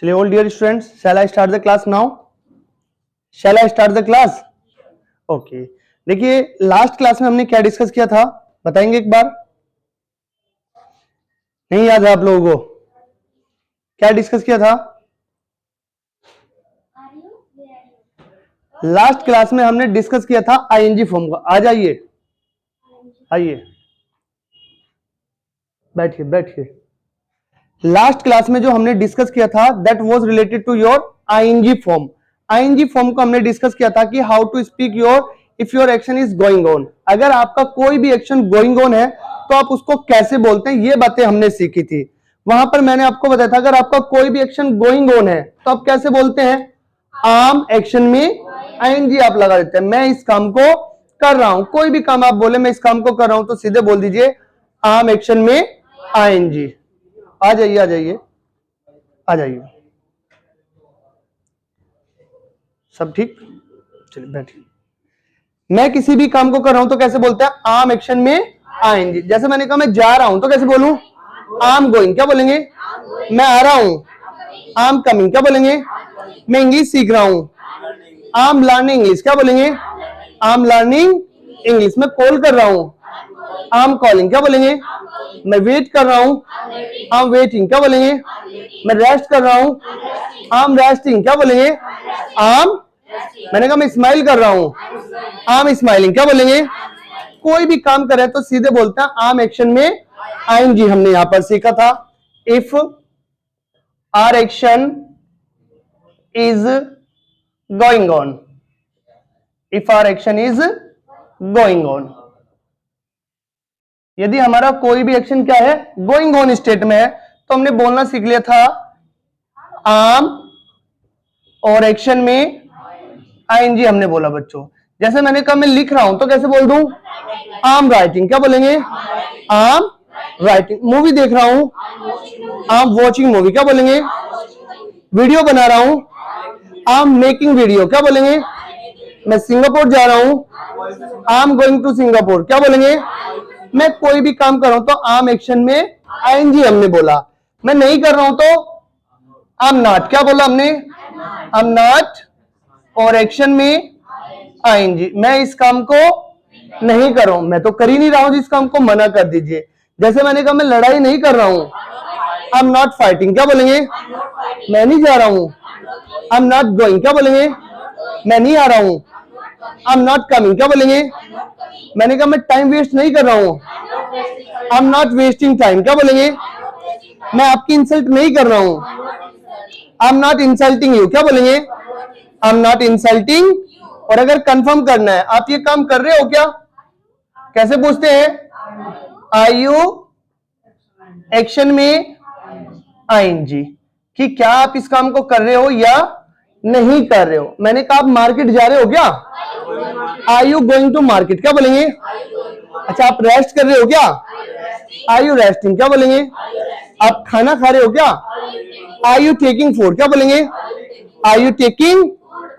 चलिए all dear students, shall I start the class now? Shall I start the class? Okay, देखिए last class में हमने क्या discuss किया था, बताएंगे एक बार? नहीं याद है आप लोगों को? क्या डिस्कस किया था लास्ट क्लास में? हमने डिस्कस किया था आईएनजी फॉर्म का। आ जाइए, आइए, बैठिए बैठिए। लास्ट क्लास में जो हमने डिस्कस किया था that was related to your I N G form. I N G form को हमने डिस्कस किया था कि how to speak your if your action is going on. अगर आपका कोई भी एक्शन गोइंग ऑन है तो आप उसको कैसे बोलते हैं, ये बातें हमने सीखी थी। वहां पर मैंने आपको बताया था अगर आपका कोई भी एक्शन गोइंग ऑन है तो आप कैसे बोलते हैं? आम एक्शन में आईएनजी आप लगा देते हैं। मैं इस काम को कर रहा हूं, कोई भी काम आप बोले मैं इस काम को कर रहा हूं तो सीधे बोल दीजिए आम एक्शन में आईएनजी। आ जाइए आ जाइए आ जाइए, सब ठीक? चलिए बैठिए। मैं किसी भी काम को कर रहा हूं तो कैसे बोलते हैं? आम एक्शन में आएंगे। जैसे मैंने कहा मैं जा रहा हूं तो कैसे बोलूं? आम गोइंग। क्या बोलेंगे? मैं आ रहा हूं, आम कमिंग। क्या बोलेंगे? मैं इंग्लिश सीख रहा हूं, आम लर्निंग इंग्लिश। क्या बोलेंगे? आम लर्निंग इंग्लिश। मैं कॉल कर रहा हूं, आम कॉलिंग। क्या बोलेंगे? मैं वेट कर रहा हूं, आम वेटिंग। क्या बोलेंगे? मैं रेस्ट कर रहा हूं, आम रेस्टिंग। क्या बोलेंगे? आम। मैंने कहा मैं स्माइल कर रहा हूं, आम स्माइलिंग। क्या बोलेंगे? कोई भी काम करे तो सीधे बोलते हैं आम एक्शन में आईएनजी। हमने यहां पर सीखा था if our action is going on, if our action is going on. यदि हमारा कोई भी एक्शन क्या है? गोइंग ऑन स्टेट में है, तो हमने बोलना सीख लिया था आम और एक्शन में आईएनजी हमने बोला बच्चों। जैसे मैंने कहा मैं लिख रहा हूं तो कैसे बोल दूं? आम राइटिंग। क्या बोलेंगे? आम राइटिंग। मूवी देख रहा हूं, आम वॉचिंग मूवी। क्या बोलेंगे? वीडियो बना रहा हूं, आम मेकिंग वीडियो। क्या बोलेंगे? मैं सिंगापुर जा रहा हूं, आम गोइंग टू सिंगापुर। क्या बोलेंगे? मैं कोई भी काम कर रहा हूं तो आम एक्शन में आईएनजी हमने बोला। मैं नहीं कर रहा हूं तो आम नॉट। क्या बोला हमने? आम नॉट और एक्शन में आईएनजी। मैं इस काम को नहीं कर रहा हूं, मैं तो कर ही नहीं रहा हूं जिस काम को, मना कर दीजिए। जैसे मैंने कहा मैं लड़ाई नहीं कर रहा हूं, आई एम नॉट फाइटिंग। क्या बोलेंगे? मैं नहीं जा रहा हूं, आई एम नॉट गोइंग। क्या बोलेंगे? मैं नहीं आ रहा हूं, आई एम नॉट कमिंग। क्या बोलेंगे? मैंने कहा मैं टाइम वेस्ट नहीं कर रहा हूं, I am not wasting time. क्या बोलेंगे? मैं आपकी इंसल्ट नहीं कर रहा हूं, I am not insulting you. क्या बोलेंगे? आई एम नॉट इंसल्टिंग। और अगर कंफर्म करना है आप ये काम कर रहे हो क्या, कैसे पूछते हैं? आर यू एक्शन में आईएनजी, कि क्या आप इस काम को कर रहे हो या नहीं कर रहे हो। मैंने कहा आप मार्केट जा रहे हो क्या? Are you going to market. क्या बोलेंगे? अच्छा आप रेस्ट कर रहे हो क्या? Are you resting. क्या बोलेंगे? आप खाना खा रहे हो क्या? Are you taking food. क्या बोलेंगे? Are you taking.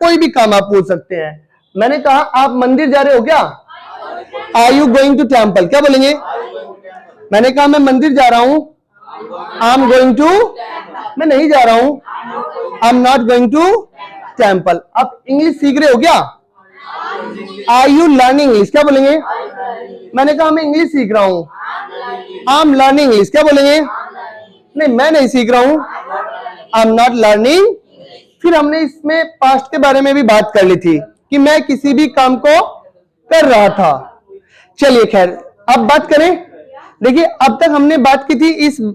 कोई भी काम आप पूछ सकते हैं। मैंने कहा आप मंदिर जा रहे हो क्या? Are you going to temple. क्या बोलेंगे? मैंने कहा मैं मंदिर जा रहा हूं, आई एम गोइंग टू। मैं नहीं जा रहा हूं, I am not going to temple. आप इंग्लिश सीख रहे हो क्या? Are you learning English. क्या बोलेंगे? मैंने कहा मैं इंग्लिश सीख रहा हूं, आई एम लर्निंग इंग्लिश। क्या बोलेंगे? नहीं मैं नहीं सीख रहा हूं, आई एम नॉट लर्निंग। फिर हमने इसमें पास्ट के बारे में भी बात कर ली थी कि मैं किसी भी काम को कर रहा था। चलिए खैर अब बात करें। देखिए अब तक हमने बात की थी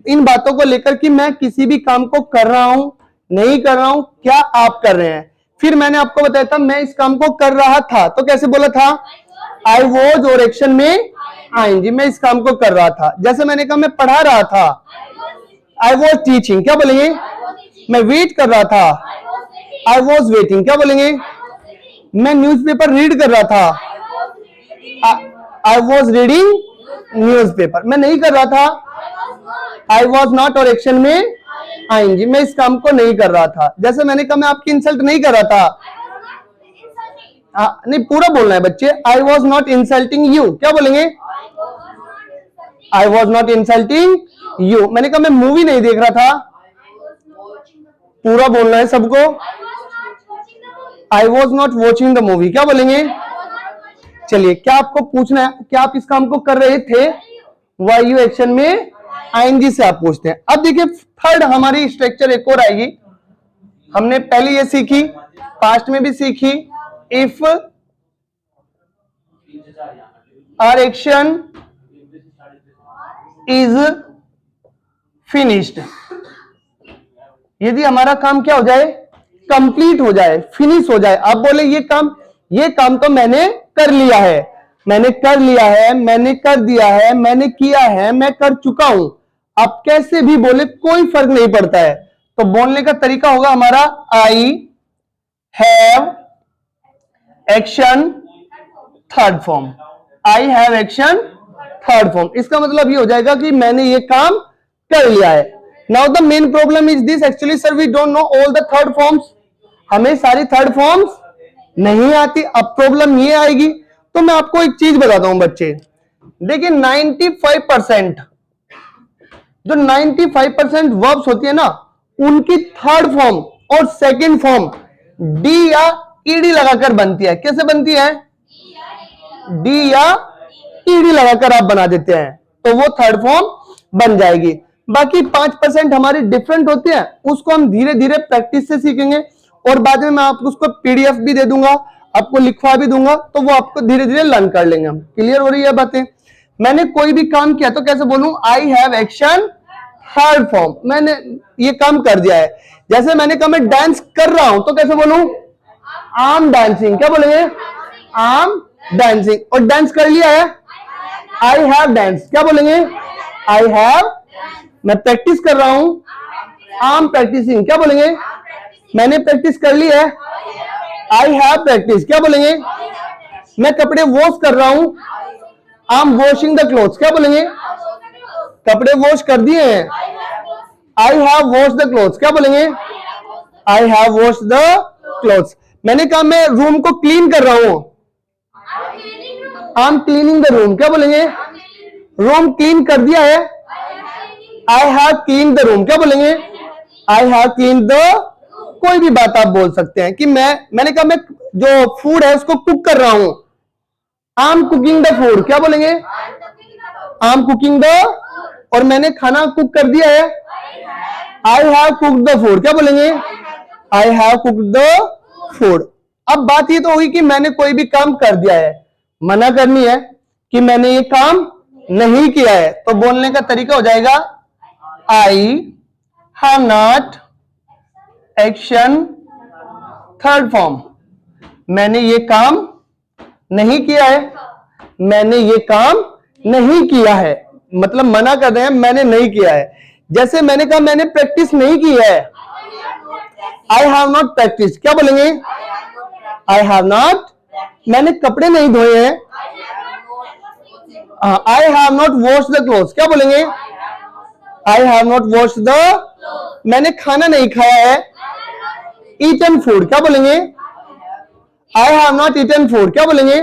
इन बातों को लेकर कि मैं किसी भी काम को कर रहा हूं, नहीं कर रहा हूं, क्या आप कर रहे हैं। फिर मैंने आपको बताया था मैं इस काम को कर रहा था तो कैसे बोला था? आई वॉज और एक्शन में आईएनजी। मैं इस काम को कर रहा था। जैसे मैंने कहा मैं पढ़ा रहा था, आई वॉज टीचिंग। क्या बोलेंगे? मैं वेट कर रहा था, आई वॉज वेटिंग। क्या बोलेंगे? मैं न्यूज़पेपर रीड कर रहा था, आई वॉज रीडिंग न्यूज़पेपर। मैं नहीं कर रहा था, आई वॉज नॉट और एक्शन में आईएनजी। मैं इस काम को नहीं कर रहा था। जैसे मैंने कहा मैं आपकी इंसल्ट नहीं कर रहा था, नहीं पूरा बोलना है बच्चे। I was not insulting you. क्या बोलेंगे? I was not insulting you. मैंने कहा मैं मूवी नहीं देख रहा था, पूरा बोलना है सबको। I was not watching the movie, क्या बोलेंगे? चलिए, क्या आपको पूछना है, क्या आप इस काम को कर रहे थे? वाई यू एक्शन में आईएनजी से आप पूछते हैं। अब देखिए थर्ड हमारी स्ट्रक्चर एक और आएगी। हमने पहले ये सीखी, पास्ट में भी सीखी, if our action is finished, यदि हमारा काम क्या हो जाए? कंप्लीट हो जाए, फिनिश हो जाए। आप बोले ये काम तो मैंने कर लिया है, मैंने कर लिया है, मैंने कर दिया है, मैंने किया है, मैं कर चुका हूं। आप कैसे भी बोले कोई फर्क नहीं पड़ता है। तो बोलने का तरीका होगा हमारा I have action third form. I have action third form, इसका मतलब ये हो जाएगा कि मैंने ये काम कर लिया है। Now the main problem is this, actually sir we don't know all the third forms, हमें सारी थर्ड फॉर्म्स नहीं आती। अब प्रॉब्लम ये आएगी, तो मैं आपको एक चीज बताता हूं बच्चे, देखिए 95% जो 95% वर्ब्स होती है ना, उनकी थर्ड फॉर्म और सेकंड फॉर्म डी या ईडी लगाकर बनती है। कैसे बनती है? डी या ईडी लगाकर आप बना देते हैं तो वो थर्ड फॉर्म बन जाएगी। बाकी 5% हमारी डिफरेंट होती है, उसको हम धीरे धीरे प्रैक्टिस से सीखेंगे और बाद में मैं आपको उसको पीडीएफ भी दे दूंगा, आपको लिखवा भी दूंगा, तो वो आपको धीरे धीरे लर्न कर लेंगे हम। क्लियर हो रही है बातें? मैंने कोई भी काम किया तो कैसे बोलूं? I have action third form, मैंने ये काम कर दिया है। जैसे मैंने कहा मैं डांस कर रहा हूं तो कैसे बोलूं? आई एम डांसिंग, क्या बोलेंगे? I am dancing. और डांस कर लिया है, आई हैव डांस, क्या बोलेंगे? I have. मैं प्रैक्टिस कर रहा हूं, आई एम प्रैक्टिसिंग, क्या बोलेंगे? मैंने प्रैक्टिस कर ली है, आई हैव प्रैक्टिस, क्या बोलेंगे? मैं कपड़े वॉश कर रहा हूं, I M washing the clothes, क्या बोलेंगे? कपड़े वॉश कर दिए हैं, I have wash the clothes, क्या बोलेंगे? I have wash the clothes. मैंने कहा मैं रूम को क्लीन कर रहा हूं, I M cleaning the room, क्या बोलेंगे? रूम क्लीन कर दिया है, I have clean the room, क्या बोलेंगे? I have clean the. कोई भी बात आप बोल सकते हैं कि मैंने कहा मैं जो फूड है उसको कुक कर रहा हूं, I am cooking the food, क्या बोलेंगे? I am cooking the. और मैंने खाना कुक कर दिया है, I have cooked the food, क्या बोलेंगे? I have cooked the food. अब बात ये तो हुई कि मैंने कोई भी काम कर दिया है, मना करनी है कि मैंने ये काम नहीं किया है, तो बोलने का तरीका हो जाएगा आई have not action third form. मैंने ये काम नहीं किया है, मैंने ये काम नहीं किया है, मतलब मना कर रहे हैं, मैंने नहीं किया है। जैसे मैंने कहा मैंने प्रैक्टिस नहीं की है, आई हैव नॉट प्रैक्टिस, क्या बोलेंगे? I have not. मैंने कपड़े नहीं धोए हैं, I have not wash the clothes, क्या बोलेंगे? I have not wash the. मैंने खाना नहीं खाया है, ईटन फूड, क्या बोलेंगे? I have not eaten food, क्या बोलेंगे?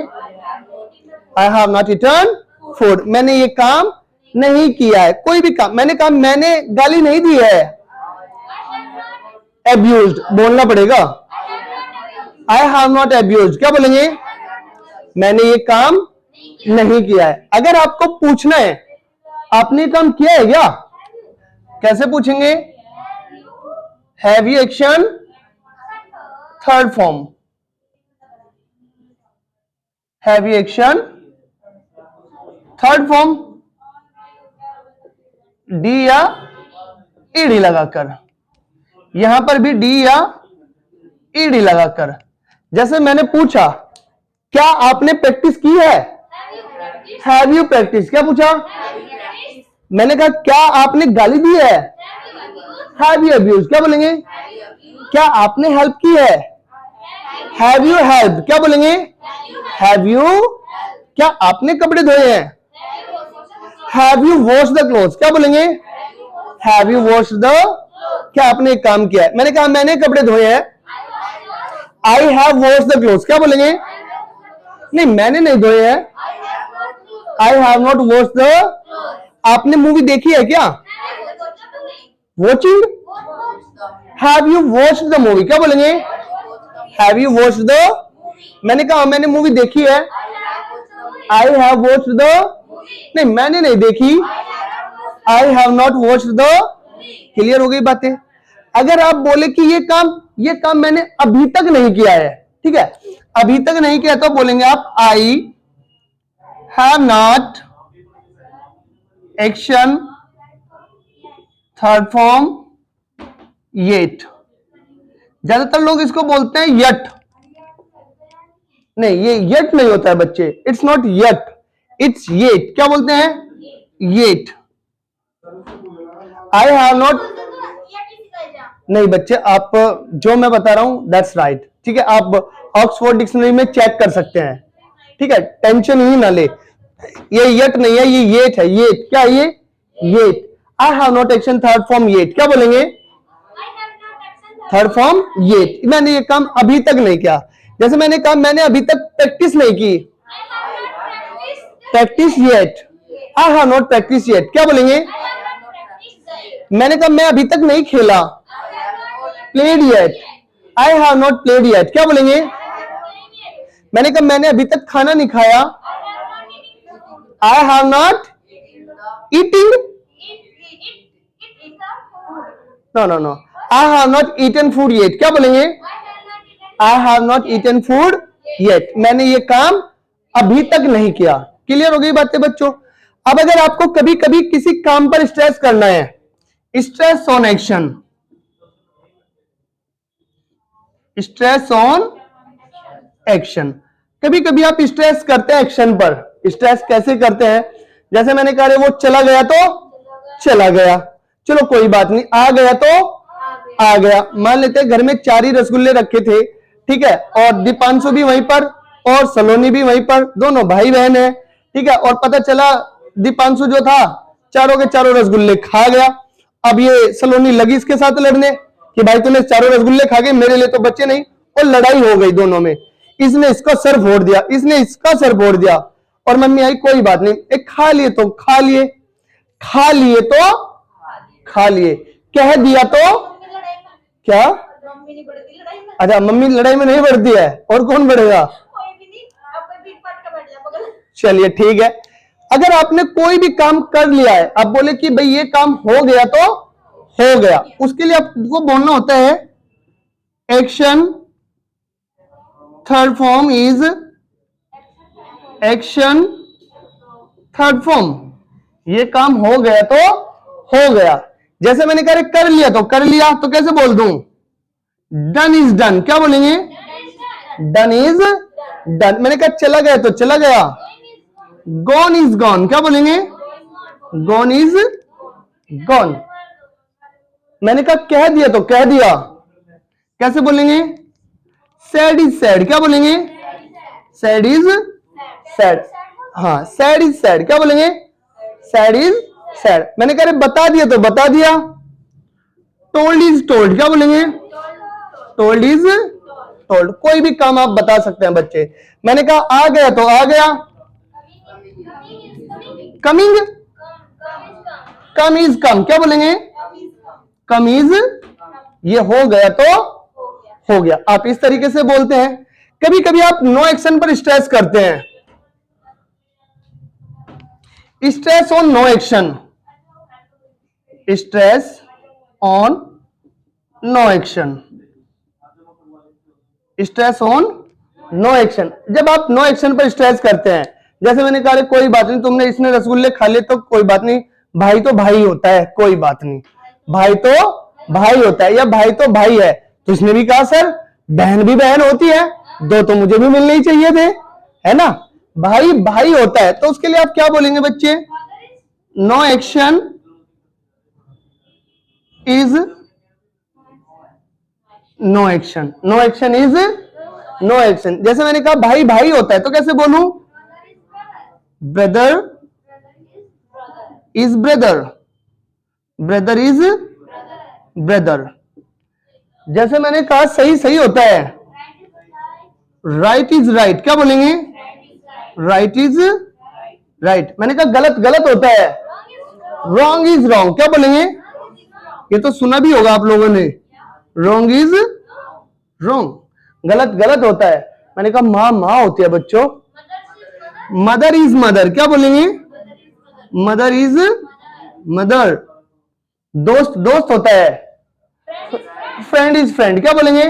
I have not eaten food. मैंने ये काम नहीं किया है, कोई भी काम। मैंने कहा मैंने गाली नहीं दी है, एब्यूज्ड बोलना पड़ेगा, आई हैव नॉट एब्यूज्ड, क्या बोलेंगे? मैंने ये काम नहीं किया है। अगर आपको पूछना है आपने काम किया है क्या, कैसे पूछेंगे? Have you action third form, have you action third form, D या ईडी लगाकर, यहां पर भी डी या ईडी लगाकर। जैसे मैंने पूछा क्या आपने प्रैक्टिस की है, हैव यू प्रैक्टिस, क्या पूछा? मैंने कहा क्या आपने गाली दी है, हैव यू अब्यूज, क्या बोलेंगे? क्या आपने हेल्प की है, हैव यू हेल्प, क्या बोलेंगे? Have you. क्या आपने कपड़े धोए हैं, have you wash the clothes, क्या बोलेंगे? Have you wash the. क्या आपने एक काम किया है, मैंने कहा मैंने कपड़े धोए हैं, I have wash the clothes, क्या बोलेंगे? नहीं मैंने नहीं धोए हैं, I have not wash the. आपने मूवी देखी है क्या, watching? Have you watched the movie, क्या बोलेंगे? हैव यू वॉच्ड द, मैंने कहा मैंने मूवी देखी है, आई हैव वॉच्ड द, नहीं मैंने नहीं देखी, आई have not watched the. Clear हो गई बातें? अगर आप बोले कि ये काम मैंने अभी तक नहीं किया है, ठीक है, अभी तक नहीं किया, तो बोलेंगे आप आई have not action third form yet. ज्यादातर लोग इसको बोलते हैं यट, नहीं ये यट नहीं होता है बच्चे, it's not yet, it's yet. क्या बोलते हैं? येट। आई हैव नॉट, नहीं बच्चे आप जो मैं बता रहा हूं दैट्स राइट, ठीक है, आप ऑक्सफोर्ड डिक्शनरी में चेक कर सकते हैं, ठीक है, टेंशन ही ना ले। ये यट नहीं है, ये येट है, येट। क्या ये? Yet. I have not action third form yet. क्या बोलेंगे? Third form yet. मैंने ये काम अभी तक नहीं किया। जैसे मैंने कहा मैंने अभी तक प्रैक्टिस नहीं की, practice yet. I have not practice yet. क्या बोलेंगे? मैंने कहा मैं अभी तक नहीं खेला, played yet. I have not played yet. क्या बोलेंगे? मैंने कहा मैंने अभी तक खाना नहीं खाया, I have not eating, no, I have not eaten food yet. क्या बोलेंगे? I have not eaten food yet. मैंने ये काम अभी तक नहीं किया। क्लियर हो गई बातें बच्चों? अब अगर आपको कभी कभी किसी काम पर स्ट्रेस करना है, stress on action, stress on action. कभी कभी आप स्ट्रेस करते हैं एक्शन पर। स्ट्रेस कैसे करते हैं? जैसे मैंने कहा वो चला गया तो चला गया, चलो कोई बात नहीं, आ गया तो आ गया। मान लेते हैं घर में 4 ही रसगुल्ले रखे थे, ठीक है, और दीपांशु भी वहीं पर और सलोनी भी वहीं पर, दोनों भाई बहन है, ठीक है, और पता चला दीपांशु जो था चारों के चारों रसगुल्ले खा गया। अब ये सलोनी लगी इसके साथ लड़ने कि भाई तूने चारों रसगुल्ले खा गए, मेरे लिए तो बचे नहीं, और लड़ाई हो गई दोनों में। इसने इसका सर फोड़ दिया, इसने इसका सर फोड़ दिया, और मम्मी आई कोई बात नहीं, एक खा लिए तो खा लिए, खा लिए तो खा लिए, कह दिया तो क्या? अच्छा मम्मी लड़ाई में नहीं बढ़ती है, और कौन बढ़ेगा? चलिए ठीक है। अगर आपने कोई भी काम कर लिया है, आप बोले कि भाई ये काम हो गया तो हो गया, उसके लिए आपको बोलना होता है action third form is action third form. ये काम हो गया तो हो गया। जैसे मैंने कहा कर लिया तो कर लिया, तो कैसे बोल दूं? Done is done. क्या बोलेंगे? Done is done. मैंने कहा चला गया तो चला गया, गॉन इज गॉन। क्या बोलेंगे? Gone is gone. मैंने कहा कह दिया तो कह दिया, कैसे बोलेंगे? Sad is sad. क्या बोलेंगे? Sad is sad. हाँ सैड इज सैड। क्या बोलेंगे? Sad is sad. मैंने कहा बता दिया तो बता दिया, टोल्ड इज टोल्ड। क्या बोलेंगे? Told is told. कोई भी काम आप बता सकते हैं बच्चे। मैंने कहा आ गया तो आ गया, कमिंग, कम इज कम। क्या बोलेंगे? कम इज, ये हो गया तो हो गया। आप इस तरीके से बोलते हैं। कभी कभी आप नो एक्शन पर स्ट्रेस करते हैं, stress on no action, stress on no action, stress on no action. जब आप नो एक्शन पर स्ट्रेस करते हैं, जैसे मैंने कहा कोई बात नहीं, तुमने इसने रसगुल्ले खा लिए तो कोई बात नहीं, भाई तो भाई होता है, कोई बात नहीं, भाई तो भाई होता है, या भाई तो भाई है। तो इसने भी कहा सर बहन भी बहन होती है, दो तो मुझे भी मिलने ही चाहिए थे, है ना, भाई भाई होता है। तो उसके लिए आप क्या बोलेंगे बच्चे? No action is no action, no action is no action. जैसे मैंने कहा भाई भाई होता है, तो कैसे बोलूं? Brother is brother, brother is brother. जैसे मैंने कहा सही सही होता है, राइट इज राइट। क्या बोलेंगे? Right is right. मैंने कहा गलत गलत होता है, रॉन्ग इज रॉन्ग। क्या बोलेंगे? ये तो सुना भी होगा आप लोगों ने, रोंग इज रोंग, गलत गलत होता है। मैंने कहा माँ माँ होती है बच्चों, मदर इज मदर, क्या बोलेंगे? Mother is mother. दोस्त दोस्त होता है, फ्रेंड इज फ्रेंड, क्या बोलेंगे?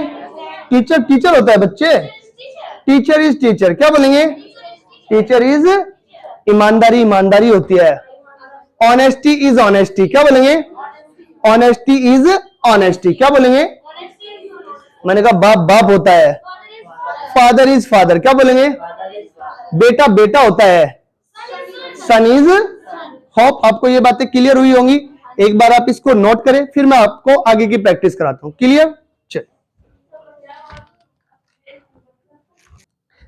टीचर टीचर होता है बच्चे, टीचर इज टीचर, क्या बोलेंगे? टीचर इज ईमानदारी ईमानदारी होती है। ऑनेस्टी इज ऑनेस्टी, क्या बोलेंगे? ऑनेस्टी इज ऑनेस्टी, क्या बोलेंगे? मैंने कहा बाप बाप होता है, फादर इज फादर, क्या बोलेंगे? बेटा बेटा होता है, सन इज। होप आपको ये बातें क्लियर हुई होंगी। एक बार आप इसको नोट करें, फिर मैं आपको आगे की प्रैक्टिस कराता हूं। क्लियर? चल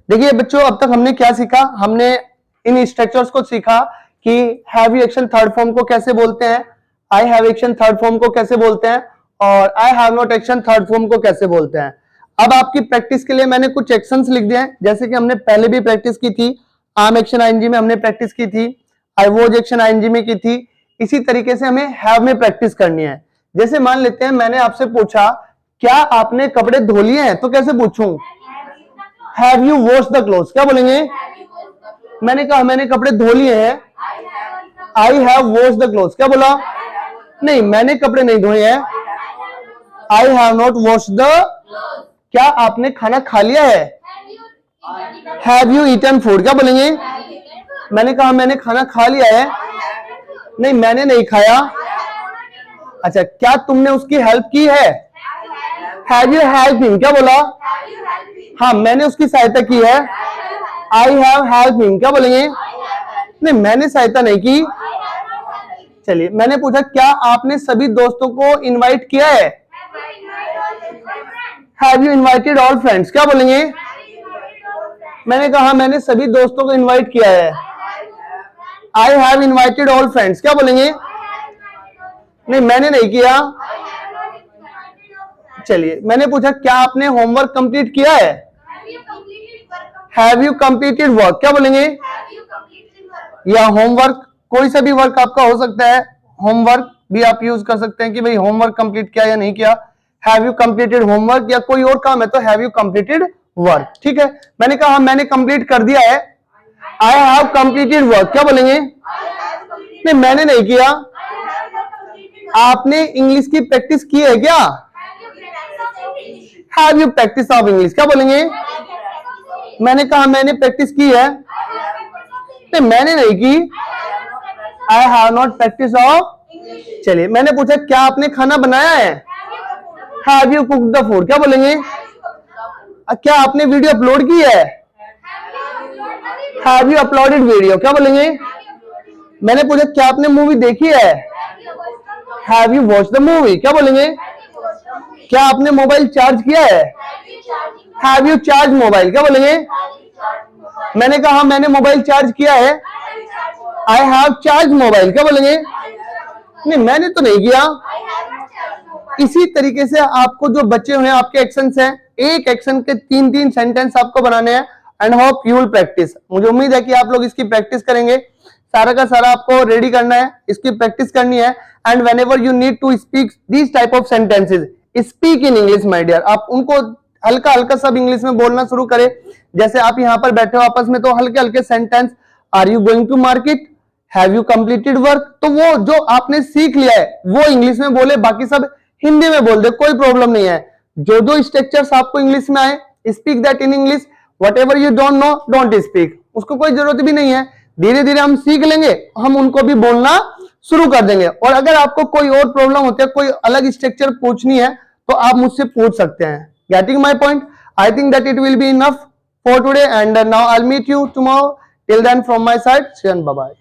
देखिए बच्चों, अब तक हमने क्या सीखा? हमने इन स्ट्रक्चर्स को सीखा कि have you action third form को कैसे बोलते हैं, I have action third form को कैसे बोलते हैं, और आई have not action third form को कैसे बोलते हैं। अब आपकी प्रैक्टिस के लिए मैंने कुछ एक्शंस लिख दिए हैं, जैसे कि हमने पहले भी प्रैक्टिस की थी। आम एक्शन आईएनजी में हमने प्रैक्टिस की थी, आई वॉज एक्शन आईएनजी में की थी। इसी तरीके से हमें हैव में प्रैक्टिस करनी है। जैसे मान लेते हैं मैंने आपसे पूछा क्या आपने कपड़े धो लिए हैं, तो कैसे पूछूं? Have you wash the clothes, क्या बोलेंगे? मैंने कहा मैंने कपड़े धो लिए हैं, I have wash the clothes, क्या बोला? नहीं, मैंने कपड़े नहीं धोए हैं, I have not wash the. क्या आपने खाना खा लिया है? हैव यू ईटन फूड, क्या बोलेंगे? मैंने कहा मैंने खाना खा लिया है, नहीं मैंने नहीं खाया। अच्छा, क्या तुमने उसकी हेल्प की है? हैव यू हेल्प हिम, क्या बोला? हाँ, मैंने उसकी सहायता की है, आई हैव हेल्प हिम, क्या बोलेंगे? नहीं, मैंने सहायता नहीं की। चलिए, मैंने पूछा क्या आपने सभी दोस्तों को इनवाइट किया है? Have you invited all friends, क्या बोलेंगे? मैंने कहा मैंने सभी दोस्तों को इनवाइट किया है, I have invited all friends, क्या बोलेंगे? नहीं, मैंने नहीं किया। चलिए, मैंने पूछा क्या आपने होमवर्क कंप्लीट किया है? हैव यू कंप्लीटेड वर्क, क्या बोलेंगे? या होमवर्क, कोई सा भी वर्क आपका हो सकता है, होमवर्क भी आप यूज कर सकते हैं कि भाई होमवर्क कंप्लीट किया या नहीं किया। हैव यू कंप्लीटेड होमवर्क, या कोई और काम है तो हैव यू कंप्लीटेड वर्क, ठीक है। मैंने कहा मैंने कंप्लीट कर दिया है, आई हैव कंप्लीटेड वर्क, क्या बोलेंगे? नहीं, मैंने नहीं किया। आपने इंग्लिश की प्रैक्टिस की है क्या? Have you practice of English, क्या बोलेंगे? मैंने कहा मैंने प्रैक्टिस की है, नहीं मैंने नहीं की, आई हैव नॉट प्रैक्टिस ऑफ। चलिए, मैंने पूछा क्या आपने खाना बनाया है? Have you cook the food, क्या बोलेंगे? क्या आपने वीडियो अपलोड की है? हैव यू अपलोडेड वीडियो, क्या बोलेंगे? मैंने पूछा क्या आपने मूवी देखी है? Have you watch the movie, क्या बोलेंगे? क्या आपने मोबाइल चार्ज किया है? हैव यू चार्ज मोबाइल, क्या बोलेंगे? मैंने कहा मैंने मोबाइल चार्ज किया है, आई हैव चार्ज मोबाइल, क्या बोलेंगे? नहीं, मैंने तो नहीं किया। इसी तरीके से आपको जो बचे हुए आपके एक्शंस हैं, एक एक्शन के 3-3 सेंटेंस आपको बनाने हैं, and hope you will practice. मुझे उम्मीद है कि आप लोग इसकी प्रैक्टिस करेंगे। सारा का सारा आपको रेडी करना है, इसकी प्रैक्टिस करनी है। And whenever you need to speak this type of sentences, speak in English my dear. आप उनको हल्का हल्का सब इंग्लिश में बोलना शुरू करें। जैसे आप यहाँ पर बैठे हो आपस में, तो हल्के हल्के sentence, are you going to market, have you completed work, तो वो जो आपने सीख लिया है वो इंग्लिश में बोले, बाकी सब हिंदी में बोल दे, कोई प्रॉब्लम नहीं है। जो जो स्ट्रक्चर्स आपको इंग्लिश में आए, speak that in English. Whatever you don't know, don't speak, उसको कोई जरूरत भी नहीं है। धीरे धीरे हम सीख लेंगे, हम उनको भी बोलना शुरू कर देंगे। और अगर आपको कोई और प्रॉब्लम होती है, कोई अलग स्ट्रक्चर पूछनी है, तो आप मुझसे पूछ सकते हैं। Getting my point? I think that it will be enough for today, and now I'll meet you tomorrow. Till then, from my side, see you and bye bye.